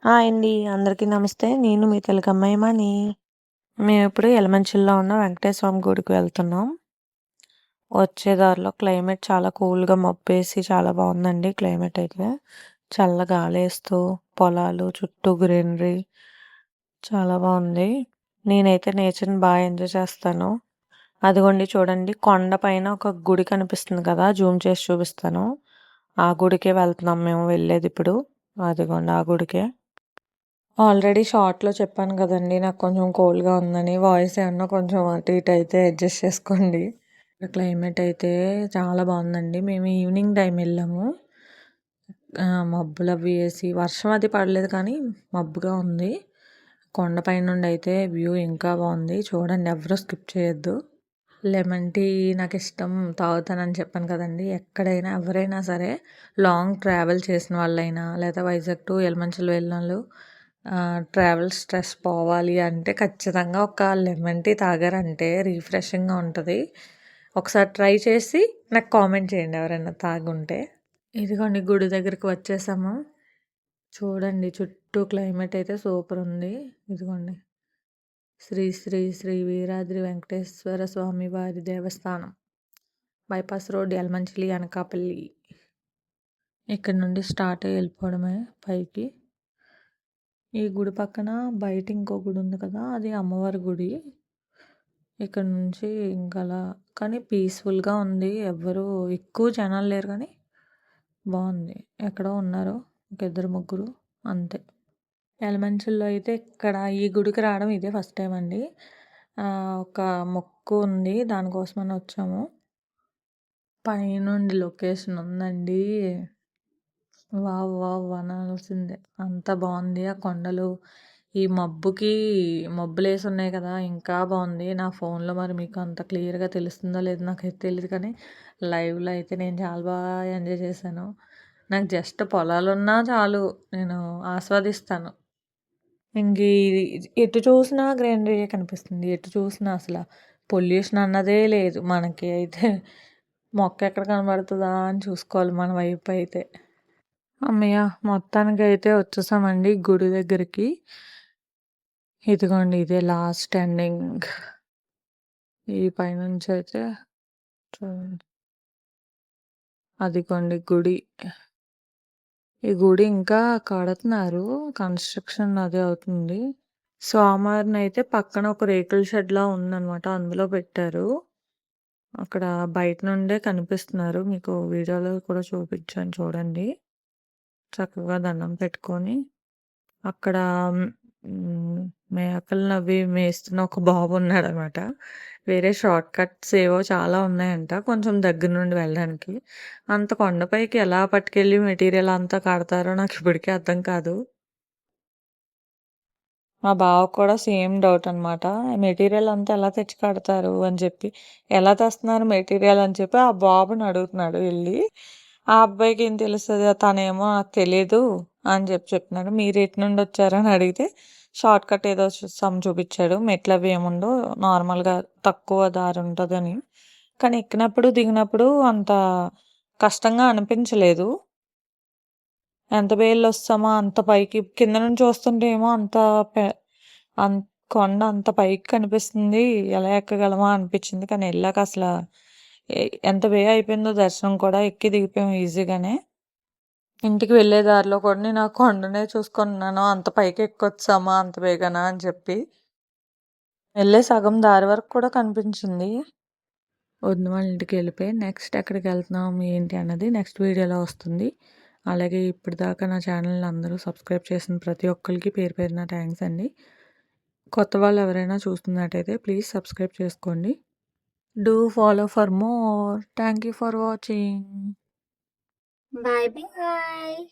Hi అండి. అందరికీ నమస్తే. నేను మీ తెలుగమ్మాయి మనీ. మేమిప్పుడు యలమంచిలిలో ఉన్న వెంకటేశ్వర స్వామి గుడికి వెళ్తున్నాం. వచ్చే దారిలో క్లైమేట్ చాలా కూల్‌గా మబ్బేసి చాలా బావుందండి క్లైమేట్ అయితే. చల్ల గాలేస్తూ, పొలాలు, చుట్టూ గ్రీనరీ చాలా బావుంది. నేనైతే నేచర్‌ని ఎంజాయ్ చేస్తాను. అదిగోండి చూడండి కొండ పైన ఒక గుడి కనిపిస్తుంది కదా! జూమ్ చేసి చూపిస్తాను. ఆ గుడికే వెళ్తున్నాం మేము వెళ్ళేదిప్పుడు. అదిగోండి ఆ గుడికే. ఆల్రెడీ షార్ట్‌లో చెప్పాను గదండీ! నాకు కొంచెం కోల్డ్‌గా ఉందని. వాయిస్ ఏమన్నా కొంచెం అటు ఇటు అయితే అడ్జస్ట్ చేసుకోండి. క్లైమేట్ అయితే చాలా బావుందండి. మేము ఈవినింగ్ టైం ఎళ్ళాము. మబ్బులవి ఏసి వర్షం అది పడలేదు కానీ మబ్బుగా ఉంది. కొండ పైనుండి అయితే వ్యూ ఇంకా బావుంది. చూడండి ఎవ్వరు స్కిప్ చేయొద్దు. లెమన్ టీ నాకిష్టం. తాగుతానని చెప్పాను కదండీ! ఎక్కడైనా ఎవరైనా సరే లాంగ్ ట్రావెల్ చేసిన వాళ్ళైనా లేదా వైజాగ్ టు యలమంచిలి వెళ్ళినోళ్ళు ట్రావెల్ స్ట్రెస్ పోవాలి అంటే ఖచ్చితంగా ఒక లెమన్ టీ తాగారంటే రిఫ్రెషింగ్‌గా ఉంటది. ఒకసారి ట్రై చేసి నాకు కామెంట్ చేయండి ఎవరైనా తాగుంటే. ఇదిగోండి గుడి దగ్గరికి వచ్చేసాము. చూడండి చుట్టూ క్లైమేట్ అయితే సూపరుంది. ఇదిగోండి. శ్రీ శ్రీ శ్రీ వీరాద్రి వెంకటేశ్వర స్వామి వారి దేవస్థానం. Bypass road Yelamanchili Anakapalli. ఇక్కడ నుండి స్టార్ట్ అయ్యి వెళ్ళిపోవడమే పైకి. ఈ గుడి పక్కన బయట ఇంకో గుడి ఉంది కదా! అది అమ్మవారి గుడి. ఇక్కడ నుంచి ఇంకలా కానీ పీస్‌ఫుల్‌గా ఉంది. ఎవ్వరు ఎక్కువ జనాలు లేరు కానీ బావుంది. ఎక్కడో ఉన్నారు. ఒక ఇద్దరు, ముగ్గురు అంతే. యలమంచిలిలో అయితే ఇక్కడ ఈ గుడికి రావడం ఇదే ఫస్ట్ టైం అండి. ఒక మొక్కు ఉంది. దానికోసమని వచ్చాము. పైనుండి లొకేషన్ ఉందండి. వావ్! వావ్! అనాల్సిందే. అంత బావుంది. ఆ కొండలు, ఈ మబ్బుకి మబ్బులేసున్నాయి కదా! ఇంకా బావుంది. నా ఫోన్‌లో మరి మీకు అంత క్లియర్‌గా తెలుస్తుందో లేదో నాకైతే తెలీదు కానీ, లైవ్‌లో అయితే నేను చాలా ఎంజాయ్ చేశాను. నాకు జస్ట్ పొలాలున్నా చాలు నేను ఆస్వాదిస్తాను. ఇంక ఎటు చూసినా గ్రీనరీయే కనిపిస్తుంది. ఎటు చూసినా అసల పొల్యూషన్ అన్నదే లేదు. మనకి అయితే మొక్క ఎక్కడ కనబడుతదా అని చూసుకోవాలి మన వైపు అయితే. హమ్మయ్య! మొత్తానికైతే వచ్చేసామండి గుడి దగ్గరికి. ఇదిగోండి ఇదే లాస్ట్ ఎండింగ్. ఈ పైనుంచయితే చూడండి. అదిగోండి గుడి. ఈ గుడి ఇంకా కడుతున్నారు. కన్‌స్ట్రక్షన్ అదే అవుతుంది. స్వామివారినైతే పక్కన ఒక రేకుల షెడ్‌లా ఉందనమాట. అందులో పెట్టారు. అక్కడ బయట నుండే కనిపిస్తున్నారు. మీకు వీడియోలో కూడా చూపించాను చూడండి. చక్కగా దండం పెట్టుకొని అక్కడ మేకలనవి మేస్తున్న ఒక బాబున్నాడనమాట. వేరే షార్ట్ కట్స్ ఏవో చాలా ఉన్నాయంట. కొంచెం దగ్గర నుండి వెళ్ళడానికి. అంత కొండపైకి ఎలా పట్టుకెళ్ళి మెటీరియల్ అంతా కడతారో నాకిప్పటికీ అర్థం కాదు. మా బావకు కూడా సేమ్ డౌట్ అనమాట. మెటీరియల్ అంతా ఎలా తెచ్చి కడతారు అని చెప్పి. ఎలా తెస్తున్నారు మెటీరియల్ అని చెప్పి ఆ బాబుని అడుగుతున్నాడు ఎళ్లి. ఆ అబ్బాయికి ఏం తెలుస్తది తనేమో నాకు తెలీదు అని చెప్తున్నాడు. మీరు ఎటు నుండి వచ్చారని అడిగితే షార్ట్ కట్ ఏదో చూపించాడు. మెట్లవి ఏముండవు నార్మల్‌గా తక్కువ దారి ఉంటదని. కానీ ఎక్కినప్పుడు, దిగినప్పుడు అంత కష్టంగా అనిపించలేదు. ఎంత బేళ్ళొస్తామో అంత పైకి కింద నుంచి చూస్తుంటే ఏమో అంత పె అన్ కొండ అంత పైకి కనిపిస్తుంది. ఎలా ఎక్కగలమా అనిపించింది. కానీ ఎళ్ళాక అసల ఎ ఎంత అయిపోయిందో దర్శనం కూడా ఎక్కి దిగిపోయాం ఈజీగానే. ఇంటికి వెళ్ళే దారిలో కూడా నేను ఆ కొండనే చూసుకుంటున్నాను. అంత పైకి ఎక్కొచ్చామా అంత బేగానా అని చెప్పి. వెళ్ళే సగం దారి వరకు కూడా కనిపించింది. వదిన వాళ్ళ ఇంటికి వెళ్ళిపోయి నెక్స్ట్ ఎక్కడికెళ్తున్నాం ఏంటి అన్నది నెక్స్ట్ వీడియోలో వస్తుంది. అలాగే ఇప్పటిదాకా నా ఛానల్‌ని అందరూ సబ్స్క్రైబ్ చేసిన ప్రతి ఒక్కళ్ళకి పేరు పేరున థ్యాంక్స్ అండి. కొత్త వాళ్ళు ఎవరైనా చూస్తున్నట్టయితే ప్లీజ్ సబ్స్క్రైబ్ చేసుకోండి. Do follow for more. Thank you for watching. Bye bye.